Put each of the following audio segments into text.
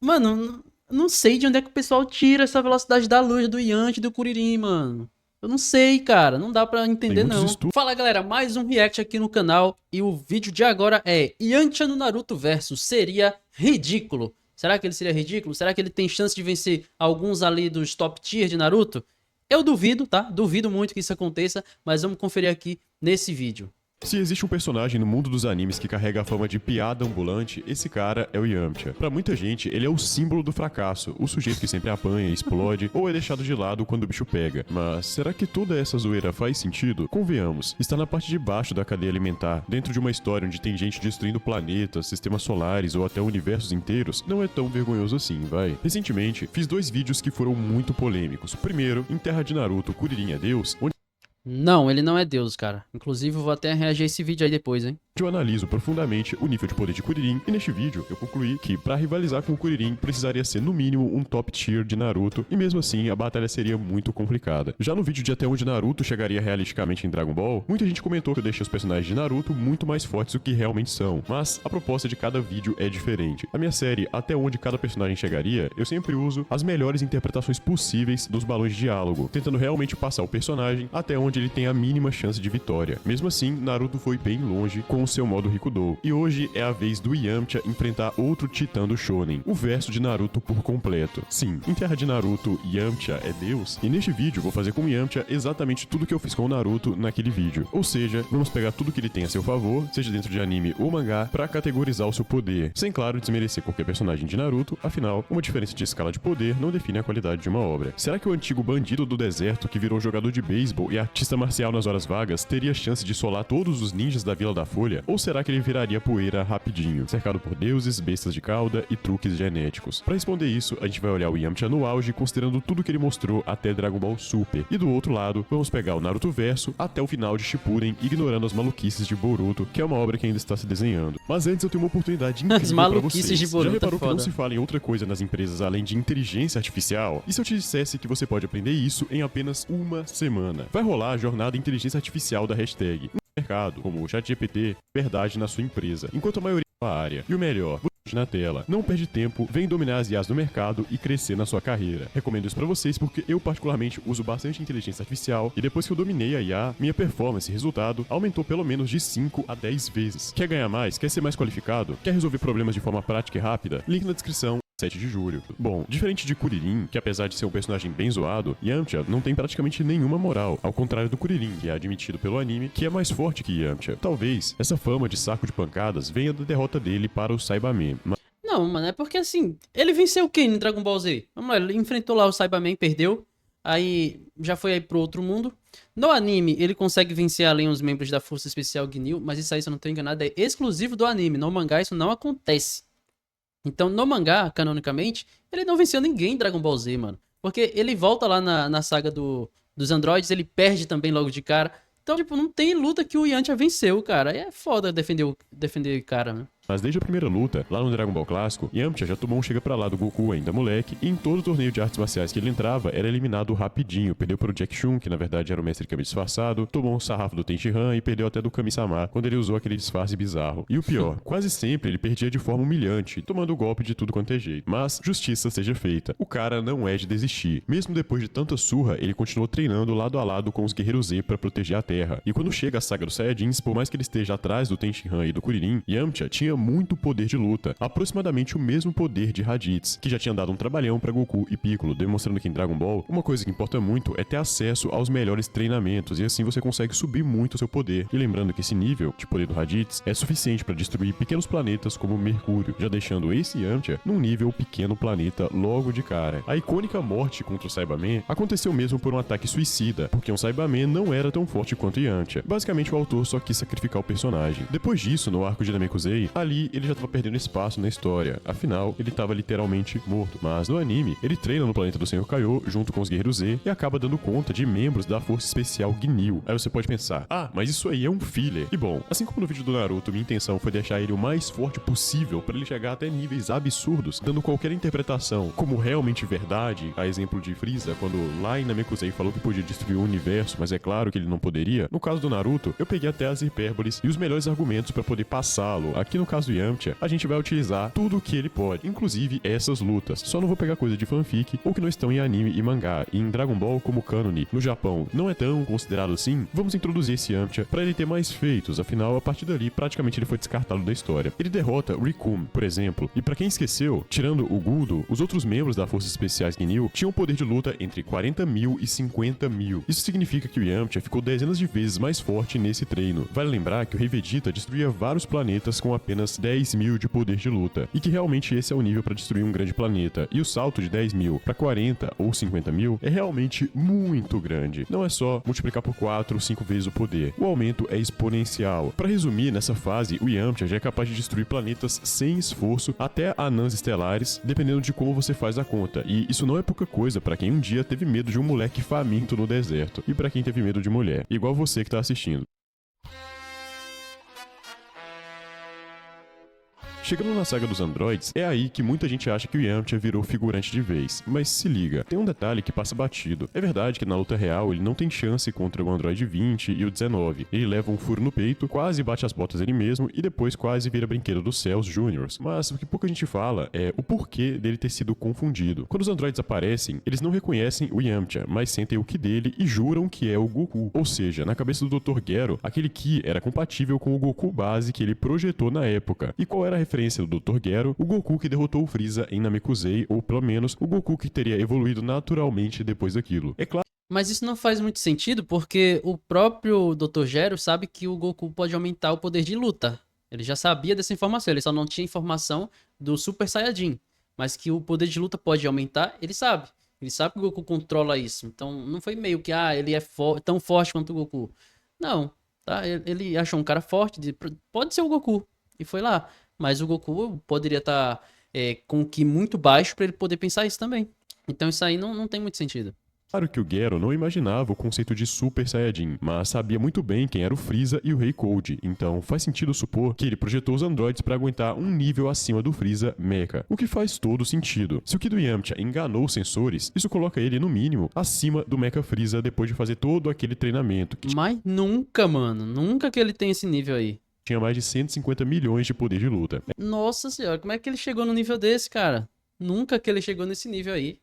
Mano, não sei de onde é que o pessoal tira essa velocidade da luz do Yanti e do Kuririn, mano. Eu não sei, cara. Não dá pra Tem entender, muitos não. estudos. Fala, galera. Mais um react aqui no canal. E o vídeo de agora é Yantia no Naruto Versus. Seria ridículo. Será que ele seria ridículo? Será que ele tem chance de vencer alguns ali dos top tier de Naruto? Eu duvido, tá? Duvido muito que isso aconteça. Mas vamos conferir aqui nesse vídeo. Se existe um personagem no mundo dos animes que carrega a fama de piada ambulante, esse cara é o Yamcha. Pra muita gente, ele é o símbolo do fracasso, o sujeito que sempre apanha, explode ou é deixado de lado quando o bicho pega. Mas será que toda essa zoeira faz sentido? Convenhamos, está na parte de baixo da cadeia alimentar, dentro de uma história onde tem gente destruindo planetas, sistemas solares ou até universos inteiros, não é tão vergonhoso assim, vai. Recentemente, fiz 2 vídeos que foram muito polêmicos. Primeiro, em Terra de Naruto, Kuririn é Deus, onde Não, ele não é Deus, cara. Inclusive, eu vou até reagir a esse vídeo aí depois, hein? eu analiso profundamente o nível de poder de Kuririn, e neste vídeo eu concluí que para rivalizar com o Kuririn precisaria ser no mínimo um top tier de Naruto, e mesmo assim a batalha seria muito complicada. Já no vídeo de até onde Naruto chegaria realisticamente em Dragon Ball, muita gente comentou que eu deixei os personagens de Naruto muito mais fortes do que realmente são, mas a proposta de cada vídeo é diferente. A minha série Até Onde Cada Personagem Chegaria, eu sempre uso as melhores interpretações possíveis dos balões de diálogo, tentando realmente passar o personagem até onde ele tem a mínima chance de vitória. Mesmo assim, Naruto foi bem longe com o seu modo Rikudo, e hoje é a vez do Yamcha enfrentar outro titã do Shonen, o verso de Naruto por completo. Sim, em Terra de Naruto, Yamcha é Deus, e neste vídeo vou fazer com Yamcha exatamente tudo que eu fiz com o Naruto naquele vídeo. Ou seja, vamos pegar tudo que ele tem a seu favor, seja dentro de anime ou mangá, pra categorizar o seu poder, sem claro desmerecer qualquer personagem de Naruto, afinal, uma diferença de escala de poder não define a qualidade de uma obra. Será que o antigo bandido do deserto que virou jogador de beisebol e artista marcial nas horas vagas teria chance de solar todos os ninjas da Vila da Folha? Ou será que ele viraria poeira rapidinho, cercado por deuses, bestas de cauda e truques genéticos? Pra responder isso, a gente vai olhar o Yamcha no auge, considerando tudo que ele mostrou até Dragon Ball Super. E do outro lado, vamos pegar o Naruto Verso até o final de Shippuden, ignorando as maluquices de Boruto, que é uma obra que ainda está se desenhando. Mas antes eu tenho uma oportunidade incrível As pra maluquices vocês. de Boruto Já reparou é que não foda. se fala em outra coisa nas empresas além de inteligência artificial? E se eu te dissesse que você pode aprender isso em apenas uma semana? Vai rolar a jornada inteligência artificial da hashtag mercado, como o ChatGPT, verdade na sua empresa, enquanto a maioria da área. E o melhor, você na tela. Não perde tempo, vem dominar as IAs do mercado e crescer na sua carreira. Recomendo isso pra vocês porque eu particularmente uso bastante inteligência artificial e depois que eu dominei a IA, minha performance e resultado aumentou pelo menos de 5 a 10 vezes. Quer ganhar mais? Quer ser mais qualificado? Quer resolver problemas de forma prática e rápida? Link na descrição. 7 de julho. Bom, diferente de Kuririn, que apesar de ser um personagem bem zoado, Yamcha não tem praticamente nenhuma moral, ao contrário do Kuririn, que é admitido pelo anime, que é mais forte que Yamcha. Talvez essa fama de saco de pancadas venha da derrota dele para o Saibaman. Não, mano, é porque assim, ele venceu quem no Dragon Ball Z? Vamos lá, ele enfrentou lá o Saibaman, perdeu. Aí já foi aí pro outro mundo. No anime, ele consegue vencer além os membros da Força Especial Ginyu, mas isso aí, se eu não tô enganado, é exclusivo do anime. No mangá isso não acontece. Então, no mangá, canonicamente, ele não venceu ninguém em Dragon Ball Z, mano. Porque ele volta lá na saga dos androides, ele perde também logo de cara. Então, tipo, não tem luta que o Yantia venceu, cara. É foda defender o cara, né? Mas desde a primeira luta, lá no Dragon Ball Clássico, Yamcha já tomou um chega pra lá do Goku ainda moleque, e em todo torneio de artes marciais que ele entrava, era eliminado rapidinho. Perdeu pro Jack Chun, que na verdade era o mestre Kami disfarçado, tomou um sarrafo do Tenshinhan e perdeu até do Kami-sama, quando ele usou aquele disfarce bizarro. E o pior, quase sempre ele perdia de forma humilhante, tomando o golpe de tudo quanto é jeito. Mas, justiça seja feita, o cara não é de desistir. Mesmo depois de tanta surra, ele continuou treinando lado a lado com os Guerreiros Z pra proteger a Terra. E quando chega a saga dos Saiyajins, por mais que ele esteja atrás do Tenshinhan e do Kuririn, Yamcha tinha muito poder de luta, aproximadamente o mesmo poder de Raditz, que já tinha dado um trabalhão pra Goku e Piccolo, demonstrando que em Dragon Ball, uma coisa que importa muito é ter acesso aos melhores treinamentos, e assim você consegue subir muito o seu poder. E lembrando que esse nível de poder do Raditz é suficiente pra destruir pequenos planetas como Mercúrio, já deixando esse Yamcha num nível pequeno planeta logo de cara. A icônica morte contra o Saibaman aconteceu mesmo por um ataque suicida, porque um Saibaman não era tão forte quanto Yamcha. Basicamente o autor só quis sacrificar o personagem. Depois disso, no arco de Namekusei, ali ele já tava perdendo espaço na história, afinal, ele tava literalmente morto. Mas no anime, ele treina no planeta do Senhor Kaiô, junto com os Guerreiros Z, e acaba dando conta de membros da Força Especial Ginyu. Aí você pode pensar, ah, mas isso aí é um filler. E bom, assim como no vídeo do Naruto, minha intenção foi deixar ele o mais forte possível para ele chegar até níveis absurdos, dando qualquer interpretação como realmente verdade, a exemplo de Frieza, quando lá em Namekusei falou que podia destruir o universo, mas é claro que ele não poderia. No caso do Naruto, eu peguei até as hipérboles e os melhores argumentos para poder passá-lo. Aqui no caso caso do Yamcha, a gente vai utilizar tudo o que ele pode, inclusive essas lutas. Só não vou pegar coisa de fanfic ou que não estão em anime e mangá. E em Dragon Ball como cânone no Japão não é tão considerado assim, vamos introduzir esse Yamcha pra ele ter mais feitos, afinal a partir dali praticamente ele foi descartado da história. Ele derrota Rikum, por exemplo, e pra quem esqueceu, tirando o Guldo, os outros membros da Forças Especiais Ginyu tinham poder de luta entre 40 mil e 50 mil. Isso significa que o Yamcha ficou dezenas de vezes mais forte nesse treino. Vale lembrar que o Rei Vegeta destruía vários planetas com apenas 10 mil de poder de luta, e que realmente esse é o nível para destruir um grande planeta, e o salto de 10 mil para 40 ou 50 mil é realmente muito grande. Não é só multiplicar por 4 ou 5 vezes o poder, o aumento é exponencial. Para resumir, nessa fase, o Yamcha já é capaz de destruir planetas sem esforço, até anãs estelares, dependendo de como você faz a conta, e isso não é pouca coisa para quem um dia teve medo de um moleque faminto no deserto, e para quem teve medo de mulher, igual você que tá assistindo. Chegando na saga dos androides, é aí que muita gente acha que o Yamcha virou figurante de vez. Mas se liga, tem um detalhe que passa batido. É verdade que na luta real ele não tem chance contra o Android 20 e o 19. Ele leva um furo no peito, quase bate as botas ele mesmo e depois quase vira brinquedo dos Cells Juniors. Mas o que pouca gente fala é o porquê dele ter sido confundido. Quando os androides aparecem, eles não reconhecem o Yamcha, mas sentem o Ki dele e juram que é o Goku. Ou seja, na cabeça do Dr. Gero, aquele Ki era compatível com o Goku base que ele projetou na época. E qual era a referência do Dr. Gero? O Goku que derrotou o Freeza em Namekusei, ou pelo menos o Goku que teria evoluído naturalmente depois daquilo. É claro. Mas isso não faz muito sentido, porque o próprio Dr. Gero sabe que o Goku pode aumentar o poder de luta. Ele já sabia dessa informação, ele só não tinha informação do Super Saiyajin. Mas que o poder de luta pode aumentar, ele sabe. Ele sabe que o Goku controla isso. Então não foi meio que, ele é tão forte quanto o Goku. Não, tá? Ele achou um cara forte, pode ser o Goku. E foi lá. Mas o Goku poderia estar com o Ki muito baixo para ele poder pensar isso também. Então isso aí não tem muito sentido. Claro que o Gero não imaginava o conceito de Super Saiyajin, mas sabia muito bem quem era o Freeza e o Rei Cold, então faz sentido supor que ele projetou os androides para aguentar um nível acima do Freeza Mecha, o que faz todo sentido. Se o Ki do Yamcha enganou os sensores, isso coloca ele, no mínimo, acima do Mecha Freeza depois de fazer todo aquele treinamento. Mas nunca, mano, nunca que ele tem esse nível aí. Tinha mais de 150 milhões de poder de luta. Nossa senhora, como é que ele chegou no nível desse, cara? Nunca que ele chegou nesse nível aí.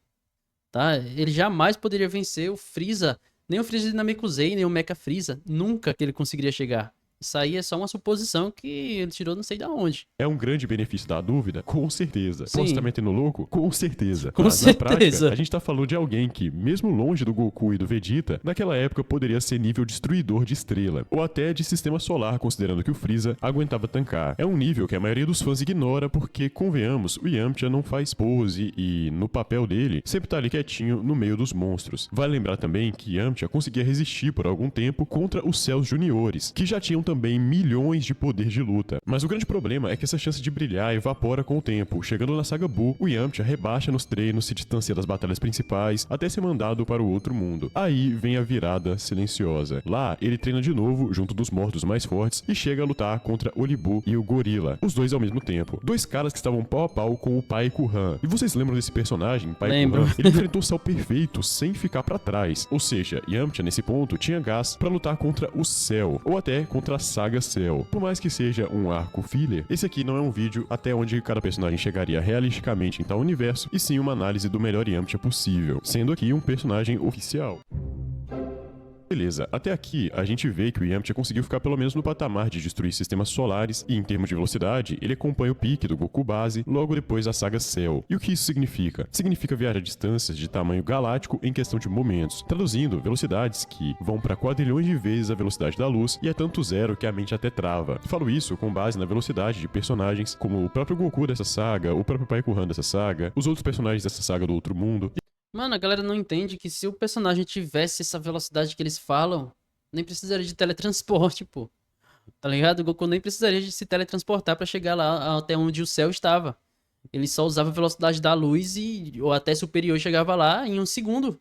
Tá? Ele jamais poderia vencer o Freeza, nem o Freeza de Namekusei, nem o Mecha Freeza. Nunca que ele conseguiria chegar. Isso aí é só uma suposição que ele tirou não sei de onde. É um grande benefício da dúvida? Com certeza. Sim. Posso estar metendo louco? Com certeza. Com Mas, certeza. na prática, a gente tá falando de alguém que, mesmo longe do Goku e do Vegeta, naquela época poderia ser nível destruidor de estrela, ou até de sistema solar, considerando que o Freeza aguentava tancar. É um nível que a maioria dos fãs ignora porque, convenhamos, o Yamcha não faz pose e, no papel dele, sempre tá ali quietinho no meio dos monstros. Vale lembrar também que Yamcha conseguia resistir por algum tempo contra os Cells Juniores, que já tinham também milhões de poder de luta. Mas o grande problema é que essa chance de brilhar evapora com o tempo. Chegando na saga Buu, o Yamcha rebaixa nos treinos, se distancia das batalhas principais, até ser mandado para o outro mundo. Aí vem a virada silenciosa. Lá, ele treina de novo, junto dos mortos mais fortes, e chega a lutar contra o Libu e o Gorila. Os dois ao mesmo tempo. Dois caras que estavam pau a pau com o Pai Kuhan. E vocês lembram desse personagem, Pai Kuhan? Ele enfrentou o Cell Perfeito sem ficar pra trás. Ou seja, Yamcha, nesse ponto, tinha gás pra lutar contra o Cell, ou até contra a saga Cell. Por mais que seja um arco filler, esse aqui não é um vídeo até onde cada personagem chegaria realisticamente em tal universo, e sim uma análise do melhor Yamcha possível, sendo aqui um personagem oficial. Beleza, até aqui a gente vê que o Yamcha conseguiu ficar pelo menos no patamar de destruir sistemas solares e em termos de velocidade, ele acompanha o pique do Goku base logo depois da saga Cell. E o que isso significa? Significa viajar distâncias de tamanho galáctico em questão de momentos, traduzindo velocidades que vão para quadrilhões de vezes a velocidade da luz e é tanto zero que a mente até trava. Falo isso com base na velocidade de personagens como o próprio Goku dessa saga, o próprio Pai Kuhan dessa saga, os outros personagens dessa saga do outro mundo. Mano, a galera não entende que se o personagem tivesse essa velocidade que eles falam, nem precisaria de teletransporte, pô. Tá ligado? O Goku nem precisaria de se teletransportar pra chegar lá até onde o céu estava. Ele só usava a velocidade da luz ou até superior chegava lá em um segundo.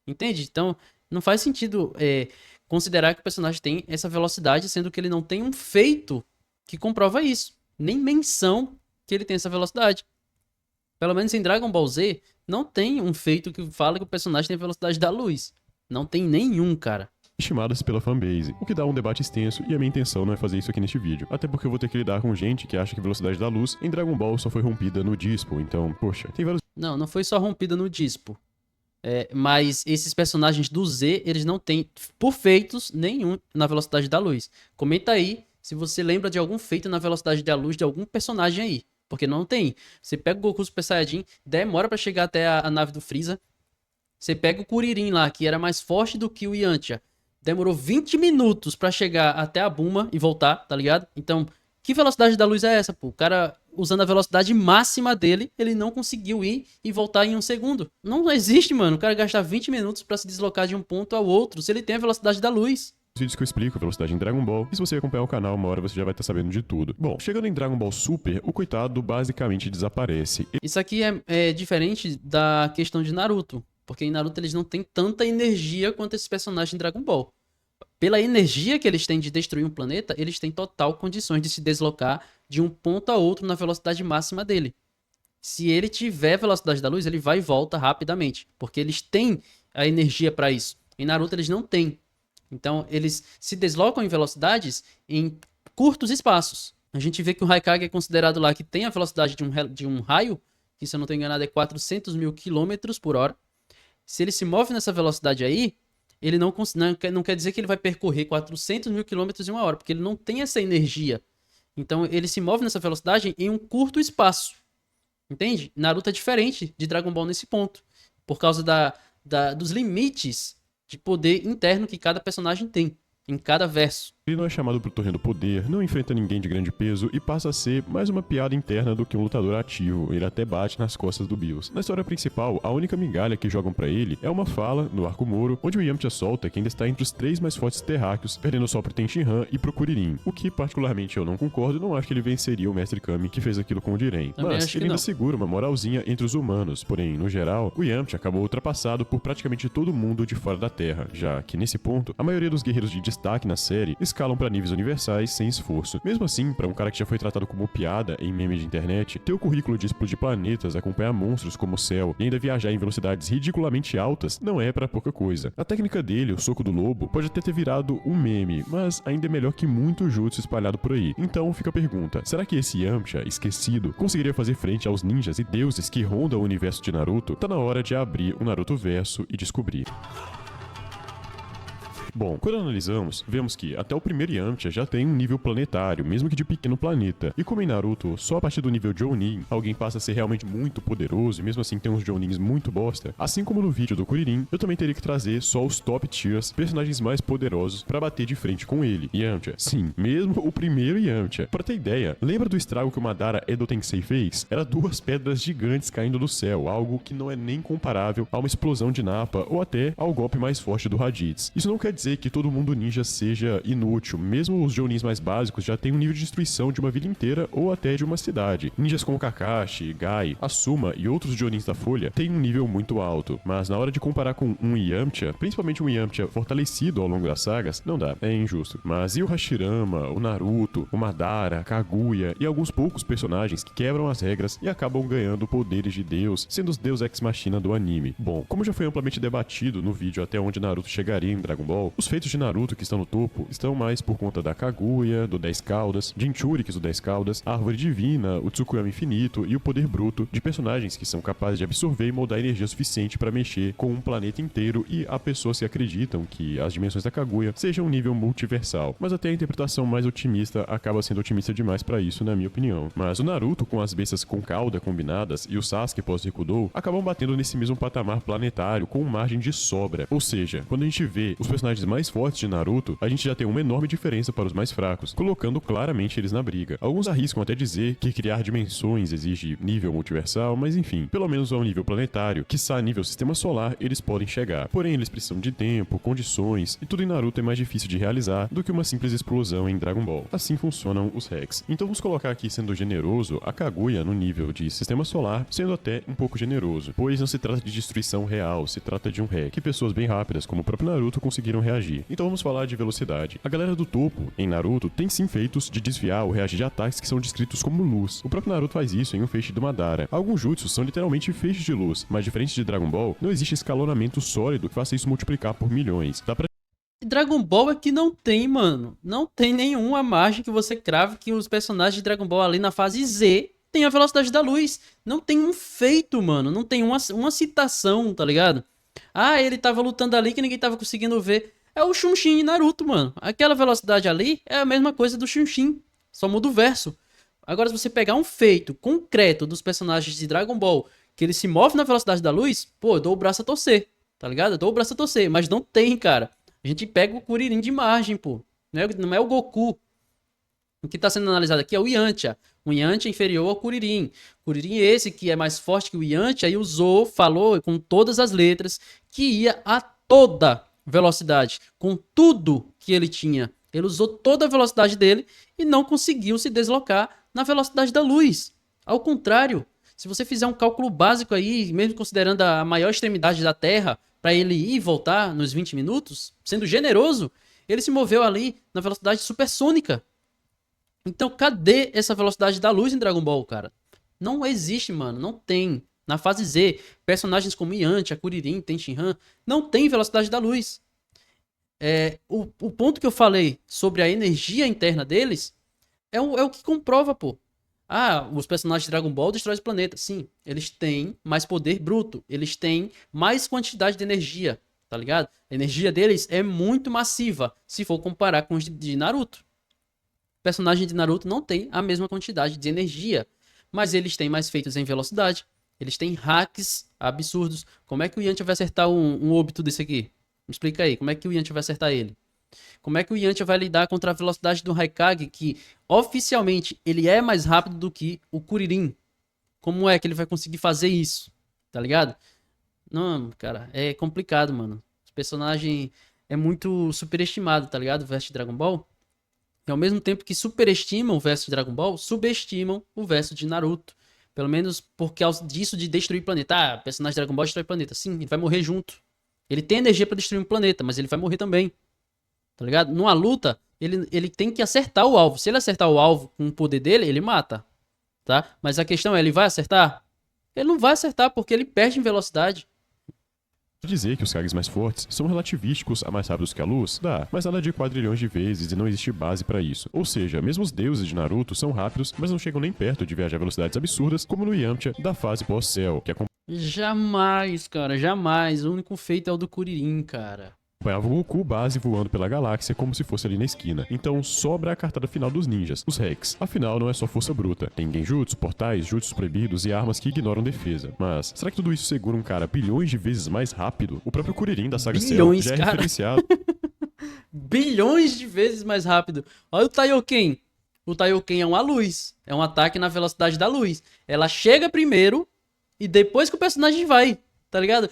Entende? Então, não faz sentido considerar que o personagem tem essa velocidade, sendo que ele não tem um feito que comprova isso. Nem menção que ele tem essa velocidade. Pelo menos em Dragon Ball Z, não tem um feito que fala que o personagem tem a velocidade da luz. Não tem nenhum, cara. estimadas pela fanbase, o que dá um debate extenso e a minha intenção não é fazer isso aqui neste vídeo, até porque eu vou ter que lidar com gente que acha que a velocidade da luz em Dragon Ball só foi rompida no Dispo, então, poxa, tem vários... Não foi só rompida no Dispo. Mas esses personagens do Z, eles não têm, por feitos, nenhum na velocidade da luz. Comenta aí se você lembra de algum feito na velocidade da luz de algum personagem aí. Porque não tem. Você pega o Goku Super Saiyajin, demora pra chegar até a nave do Freeza. Você pega o Kuririn lá, que era mais forte do que o Yantia. Demorou 20 minutos pra chegar até a Bulma e voltar, tá ligado? Então, que velocidade da luz é essa, pô? O cara, usando a velocidade máxima dele, ele não conseguiu ir e voltar em 1 segundo. Não existe, mano, o cara gastar 20 minutos pra se deslocar de um ponto ao outro, se ele tem a velocidade da luz. Vídeos que eu explico a velocidade em Dragon Ball, e se você acompanhar o canal, uma hora você já vai estar sabendo de tudo. Bom, chegando em Dragon Ball Super, o coitado basicamente desaparece. Isso aqui é diferente da questão de Naruto, porque em Naruto eles não têm tanta energia quanto esses personagens em Dragon Ball. Pela energia que eles têm de destruir um planeta, eles têm total condições de se deslocar de um ponto a outro na velocidade máxima dele. Se ele tiver a velocidade da luz, ele vai e volta rapidamente, porque eles têm a energia para isso. Em Naruto eles não têm. Então eles se deslocam em velocidades em curtos espaços. A gente vê que o Raikage é considerado lá que tem a velocidade de um raio, que se eu não estou enganado é 400 mil quilômetros por hora. Se ele se move nessa velocidade aí, ele não quer dizer que ele vai percorrer 400 mil quilômetros em 1 hora, porque ele não tem essa energia. Então ele se move nessa velocidade em um curto espaço. Entende? Naruto é diferente de Dragon Ball nesse ponto, por causa dos limites de poder interno que cada personagem tem, em cada verso. Ele não é chamado pro torneio do poder, não enfrenta ninguém de grande peso e passa a ser mais uma piada interna do que um lutador ativo. Ele até bate nas costas do Bills. Na história principal, a única migalha que jogam pra ele é uma fala, no arco Moro, onde o Yamcha solta que ainda está entre os 3 mais fortes terráqueos, perdendo só pro Tenshinhan e pro Kuririn. O que, particularmente, eu não concordo e não acho que ele venceria o Mestre Kami que fez aquilo com o Jiren. Mas ele ainda segura uma moralzinha entre os humanos, porém, no geral, o Yamcha acabou ultrapassado por praticamente todo mundo de fora da Terra, já que, nesse ponto, a maioria dos guerreiros de destaque na série escalam pra níveis universais sem esforço. Mesmo assim, pra um cara que já foi tratado como piada em memes de internet, ter o currículo de explodir planetas, acompanhar monstros como o Cell e ainda viajar em velocidades ridiculamente altas não é pra pouca coisa. A técnica dele, o soco do lobo, pode até ter virado um meme, mas ainda é melhor que muito jutsu espalhado por aí. Então fica a pergunta, será que esse Yamcha, esquecido, conseguiria fazer frente aos ninjas e deuses que rondam o universo de Naruto? Tá na hora de abrir o Naruto Verso e descobrir. Bom, quando analisamos, vemos que até o primeiro Yamcha já tem um nível planetário, mesmo que de pequeno planeta. E como em Naruto, só a partir do nível Jounin, alguém passa a ser realmente muito poderoso, e mesmo assim tem uns Jounins muito bosta, assim como no vídeo do Kuririn, eu também teria que trazer só os top tiers, personagens mais poderosos, pra bater de frente com ele. Yamcha, sim, mesmo o primeiro Yamcha. Pra ter ideia, lembra do estrago que o Madara Edo Tensei fez? Era 2 pedras gigantes caindo do céu, algo que não é nem comparável a uma explosão de Nappa ou até ao golpe mais forte do Raditz. Isso não quer dizer que todo mundo ninja seja inútil, mesmo os Jounins mais básicos já têm um nível de destruição de uma vila inteira ou até de uma cidade. Ninjas como Kakashi, Gai, Asuma e outros Jounins da Folha têm um nível muito alto, mas na hora de comparar com um Yamcha, principalmente um Yamcha fortalecido ao longo das sagas, não dá, é injusto. Mas e o Hashirama, o Naruto, o Madara, Kaguya e alguns poucos personagens que quebram as regras e acabam ganhando poderes de Deus, sendo os Deus Ex Machina do anime? Bom, como já foi amplamente debatido no vídeo até onde Naruto chegaria em Dragon Ball, os feitos de Naruto que estão no topo estão mais por conta da Kaguya, do 10 Caudas, Jinchuriki do 10 Caudas, a Árvore Divina, o Tsukuyama Infinito e o poder bruto de personagens que são capazes de absorver e moldar energia suficiente para mexer com um planeta inteiro, e há pessoas que acreditam que as dimensões da Kaguya sejam um nível multiversal. Mas até a interpretação mais otimista acaba sendo otimista demais para isso, na minha opinião. Mas o Naruto com as bestas com cauda combinadas e o Sasuke pós-Rikudo acabam batendo nesse mesmo patamar planetário com margem de sobra. Ou seja, quando a gente vê os personagens mais fortes de Naruto, a gente já tem uma enorme diferença para os mais fracos, colocando claramente eles na briga. Alguns arriscam até dizer que criar dimensões exige nível multiversal, mas enfim, pelo menos ao nível planetário, quiçá nível sistema solar, eles podem chegar. Porém, eles precisam de tempo, condições, e tudo em Naruto é mais difícil de realizar do que uma simples explosão em Dragon Ball. Assim funcionam os hacks. Então vamos colocar aqui, sendo generoso, a Kaguya no nível de sistema solar, sendo até um pouco generoso, pois não se trata de destruição real, se trata de um hack, que pessoas bem rápidas, como o próprio Naruto, conseguiram reagir. Então vamos falar de velocidade. A galera do topo, em Naruto, tem sim feitos de desviar ou reagir de ataques que são descritos como luz. O próprio Naruto faz isso em um feixe do Madara. Alguns jutsus são literalmente feixes de luz, mas diferente de Dragon Ball, não existe escalonamento sólido que faça isso multiplicar por milhões. Dragon Ball é que não tem, mano. Não tem nenhuma margem que você crave que os personagens de Dragon Ball ali na fase Z tem a velocidade da luz. Não tem um feito, mano. Não tem uma citação, tá ligado? Ah, ele tava lutando ali que ninguém tava conseguindo ver. É o Shunshin e Naruto, mano. Aquela velocidade ali é a mesma coisa do Shunshin. Só muda o verso. Agora, se você pegar um feito concreto dos personagens de Dragon Ball, que ele se move na velocidade da luz, pô, eu dou o braço a torcer. Tá ligado? Eu dou o braço a torcer. Mas não tem, cara. A gente pega o Kuririn de margem, pô. Não é o Goku. O que está sendo analisado aqui é o Yantia. O Yantia é inferior ao Kuririn. Kuririn esse que é mais forte que o Yantia, aí usou, falou com todas as letras que ia a toda velocidade, com tudo que ele tinha. Ele usou toda a velocidade dele e não conseguiu se deslocar na velocidade da luz. Ao contrário, se você fizer um cálculo básico aí, mesmo considerando a maior extremidade da Terra, para ele ir e voltar nos 20 minutos, sendo generoso, ele se moveu ali na velocidade supersônica. Então, cadê essa velocidade da luz em Dragon Ball, cara? Não existe, mano. Não tem. Na fase Z, personagens como Yantia, Kuririn, Tenshinhan, não tem velocidade da luz. O ponto que eu falei sobre a energia interna deles é o que comprova, pô. Ah, os personagens de Dragon Ball destroem o planeta. Sim, eles têm mais poder bruto. Eles têm mais quantidade de energia, tá ligado? A energia deles é muito massiva, se for comparar com os de Naruto. O personagem de Naruto não tem a mesma quantidade de energia, mas eles têm mais feitos em velocidade. Eles têm hacks absurdos. Como é que o Yantia vai acertar um óbito desse aqui? Me explica aí, como é que o Yantia vai acertar ele? Como é que o Yantia vai lidar contra a velocidade do Raikage, que oficialmente ele é mais rápido do que o Kuririn? Como é que ele vai conseguir fazer isso? Tá ligado? Não, cara, é complicado, mano. O personagem é muito superestimado, tá ligado? O verso de Dragon Ball. E ao mesmo tempo que superestimam o verso de Dragon Ball, subestimam o verso de Naruto. Pelo menos por causa disso de destruir planeta. Ah, o personagem de Dragon Ball destrói planeta. Sim, ele vai morrer junto. Ele tem energia pra destruir um planeta, mas ele vai morrer também. Tá ligado? Numa luta, ele tem que acertar o alvo. Se ele acertar o alvo com o poder dele, ele mata. Tá? Mas a questão é, ele vai acertar? Ele não vai acertar porque ele perde em velocidade. Dizer que os Kages mais fortes são relativísticos a mais rápidos que a luz, dá, mas nada de quadrilhões de vezes e não existe base pra isso. Ou seja, mesmo os deuses de Naruto são rápidos, mas não chegam nem perto de viajar a velocidades absurdas como no Yamcha da fase pós-Cell, que Jamais, cara, jamais. O único feito é o do Kuririn, cara. acompanhava o Goku base voando pela galáxia como se fosse ali na esquina. Então sobra a cartada final dos ninjas, os Rex. Afinal, não é só força bruta. Tem genjutsu, portais, jutsus proibidos e armas que ignoram defesa. Mas, será que tudo isso segura um cara bilhões de vezes mais rápido? O próprio Kuririn da saga Cell já é referenciado. Bilhões de vezes mais rápido. Olha o Taioken. O Taioken é uma luz. É um ataque na velocidade da luz. Ela chega primeiro e depois que o personagem vai. Tá ligado?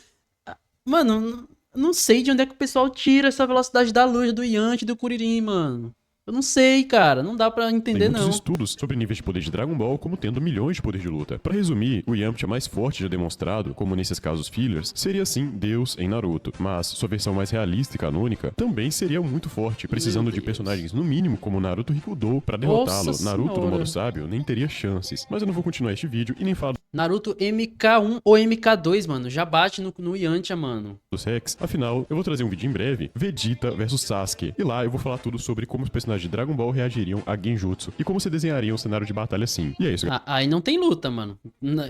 Mano, não sei de onde é que o pessoal tira essa velocidade da luz do Yanti e do Kuririn, mano. Eu não sei, cara. Não dá pra entender, Tem muitos não. estudos sobre níveis de poder de Dragon Ball como tendo milhões de poder de luta. Pra resumir, o Yamcha mais forte já demonstrado, como nesses casos fillers, seria sim Deus em Naruto. Mas sua versão mais realista e canônica também seria muito forte, precisando de personagens no mínimo como Naruto Rikudou pra derrotá-lo. Nossa Naruto no senhora. modo sábio nem teria chances. Mas eu não vou continuar este vídeo e nem falar Naruto MK1 ou MK2, mano. Já bate no Yantia, mano. dos Rex. Afinal, eu vou trazer um vídeo em breve, Vegeta versus Sasuke. E lá eu vou falar tudo sobre como os personagens de Dragon Ball reagiriam a Genjutsu e como se desenharia um cenário de batalha assim. E é isso, Aí não tem luta, mano.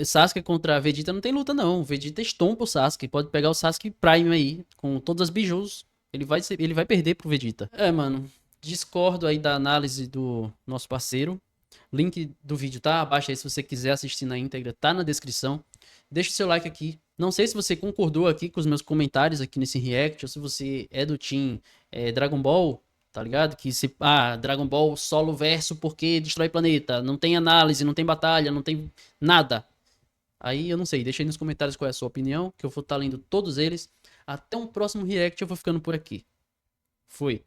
Sasuke contra Vegeta não tem luta, não. O Vegeta estompa o Sasuke. Pode pegar o Sasuke Prime aí, com todas as bijus. Ele vai perder pro Vegeta. É, mano. Discordo aí da análise do nosso parceiro. Link do vídeo tá abaixo aí se você quiser assistir na íntegra. Tá na descrição. Deixa o seu like aqui. Não sei se você concordou aqui com os meus comentários aqui nesse react. Ou se você é do team Dragon Ball. Tá ligado? Que se. Ah, Dragon Ball solo verso porque destrói planeta. Não tem análise, não tem batalha, não tem nada. Aí eu não sei. Deixa aí nos comentários qual é a sua opinião. Que eu vou estar lendo todos eles. Até um próximo react. Eu vou ficando por aqui. Fui.